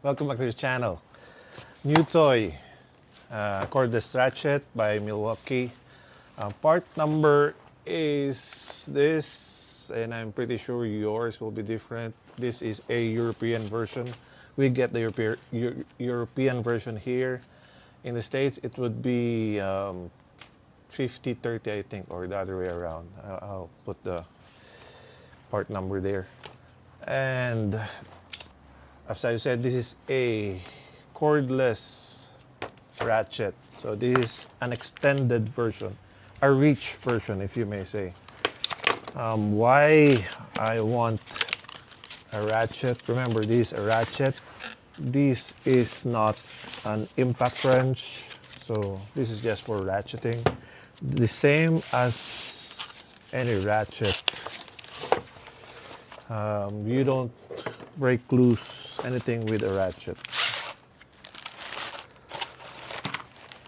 Welcome back to the channel. New toy, cordless ratchet by Milwaukee. Part number is this, and I'm pretty sure yours will be different. This is a European version. We get the European version here. In the States, it would be 50-30, I think, or the other way around. I'll put the part number there. And as I said, this is a cordless ratchet. So this is an extended version, a reach version, if you may say. Why I want a ratchet? Remember, this is a ratchet. This is not an impact wrench, so this is just for ratcheting. The same as any ratchet. You don't break loose anything with a ratchet.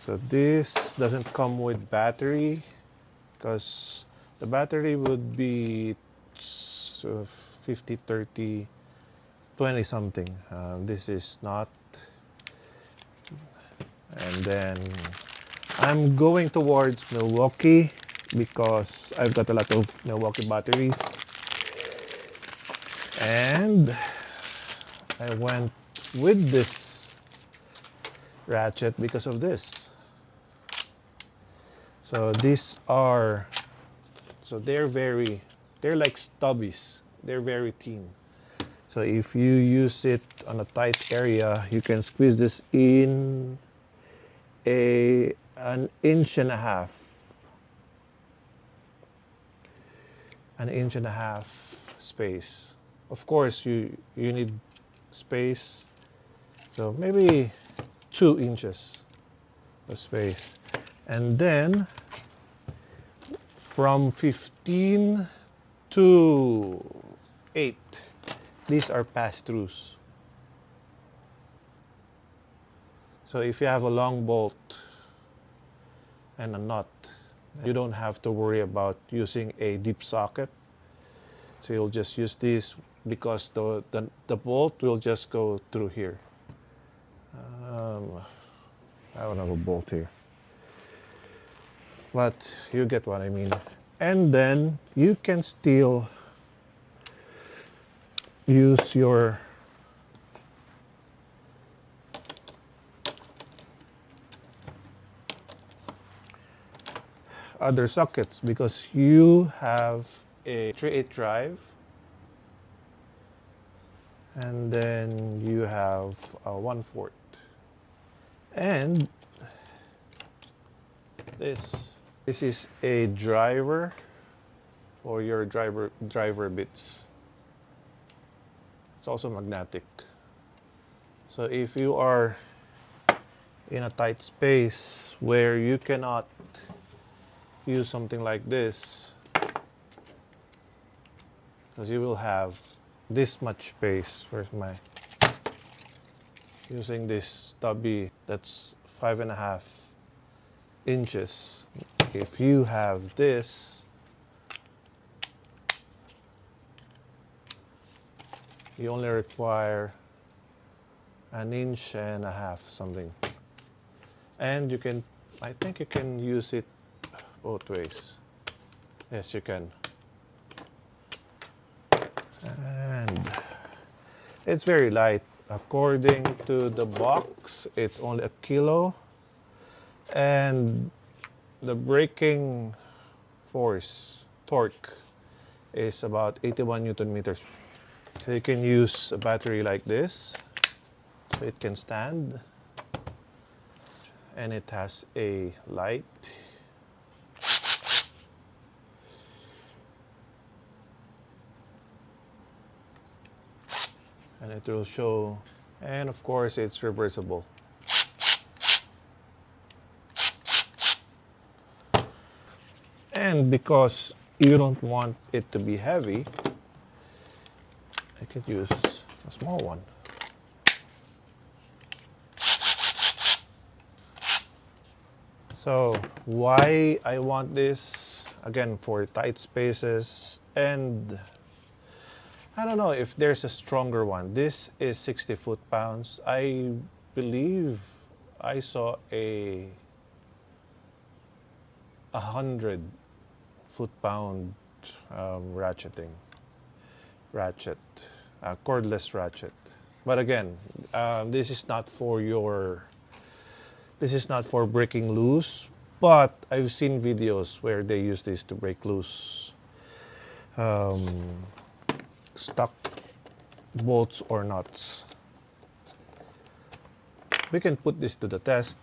So this doesn't come with battery because the battery would be 50, 30, 20 something. This is not. And then I'm going towards Milwaukee because I've got a lot of Milwaukee batteries. And I went with this ratchet because of this. So these are, they're like stubbies. They're very thin. So if you use it on a tight area, you can squeeze this in an inch and a half. An inch and a half space. Of course, you need space, so maybe 2 inches of space. And then from 15 to 8, these are pass-throughs. So if you have a long bolt and a nut, you don't have to worry about using a deep socket. So you'll just use this because the bolt will just go through here. I don't have a bolt here, but you get what I mean. And then you can still use your other sockets because you have a 3/8 drive, and then you have a 1/4, and this is a driver for your driver bits. It's also magnetic. So if you are in a tight space where you cannot use something like this, because you will have this much space. Where's my, using this stubby that's 5.5 inches. If you have this, you only require 1.5 inches something, and you can, I think you can use it both ways. Yes, you can. And it's very light. According to the box, it's only 1 kilo, and the braking force, torque, is about 81 Newton meters. So you can use a battery like this, so it can stand, and it has a light. And it will show, and of course it's reversible. And because you don't want it to be heavy, I could use a small one. So why I want this? Again, for tight spaces, and I don't know if there's a stronger one. This is 60 foot-pounds. I believe I saw a 100 foot-pound ratchet, cordless ratchet. But again, this is not for breaking loose. But I've seen videos where they use this to break loose stuck bolts or nuts. We can put this to the test.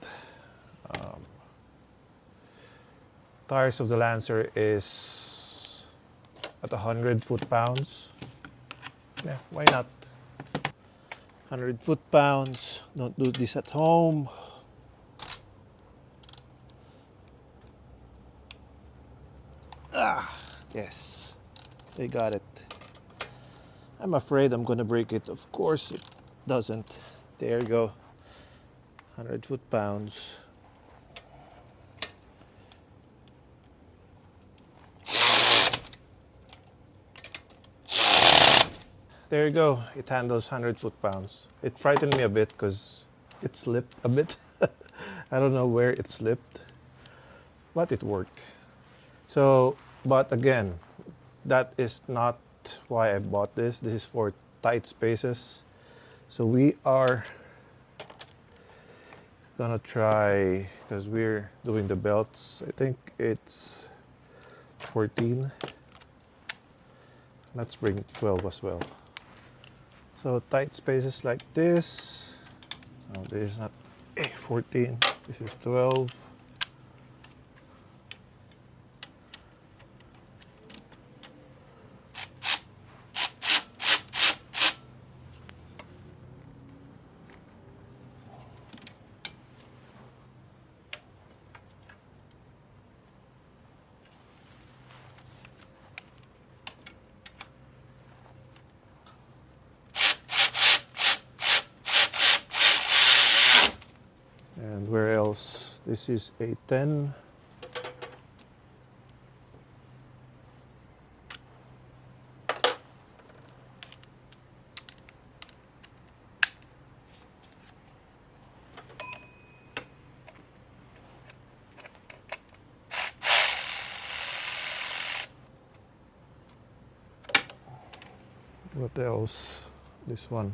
Tires of the Lancer is at 100 foot-pounds. Yeah, why not? 100 foot-pounds. Don't do this at home. Yes, they got it. I'm afraid I'm gonna break it. Of course it doesn't. There you go. 100 foot-pounds. There you go. It handles 100 foot-pounds. It frightened me a bit because it slipped a bit. I don't know where it slipped, but it worked. So, but again, that is not why I bought this. This is for tight spaces. So we are gonna try, because we're doing the belts. I think it's 14. Let's bring 12 as well. So tight spaces like this. Oh, this is not 14. This is 12. And where else? This is a 10. What else? This one.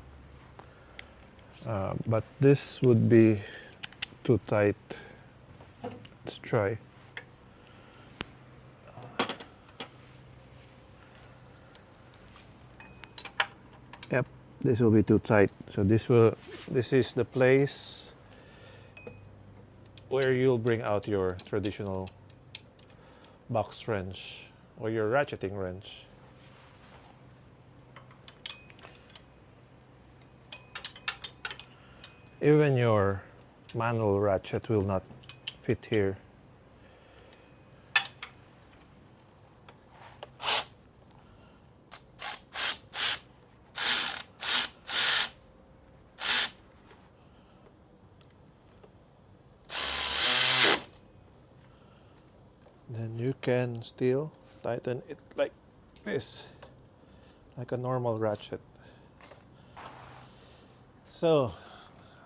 But this would be too tight. Let's try. Yep, this will be too tight. So this is the place where you'll bring out your traditional box wrench or your ratcheting wrench. Even your manual ratchet will not fit here. Then you can still tighten it like this, like a normal ratchet. So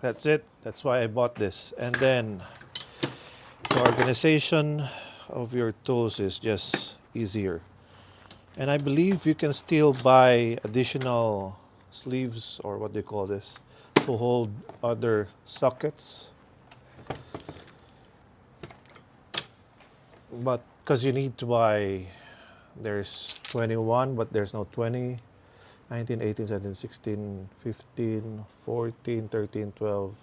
that's it. That's why I bought this. And then the organization of your tools is just easier. And I believe you can still buy additional sleeves, or what they call this, to hold other sockets. But because you need to buy, there's 21, but there's no 20. 19, 18, 17, 16, 15, 14, 13, 12,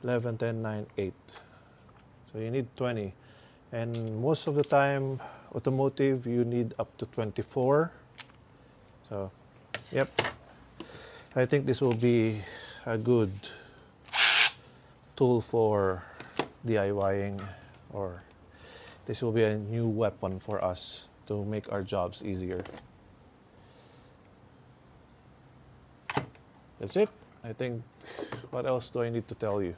11, 10, 9, 8. So you need 20. And most of the time, automotive, you need up to 24. So, yep. I think this will be a good tool for DIYing, or this will be a new weapon for us to make our jobs easier. That's it. I think, what else do I need to tell you?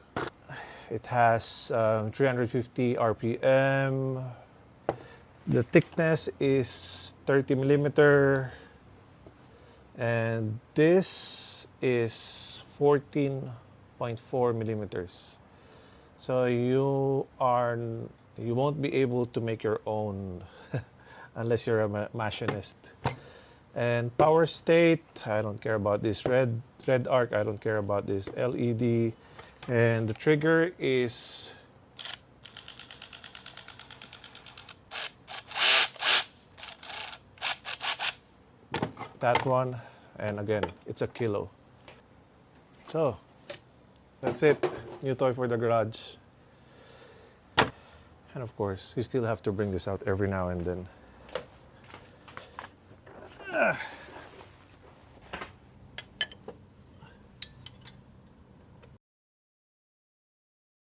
It has 350 RPM. The thickness is 30 millimeter. And this is 14.4 millimeters. So you won't be able to make your own unless you're a machinist. And power state, I don't care about this red arc, I don't care about this LED. And the trigger is that one, and again, it's a kilo. So that's it, new toy for the garage. And of course, you still have to bring this out every now and then.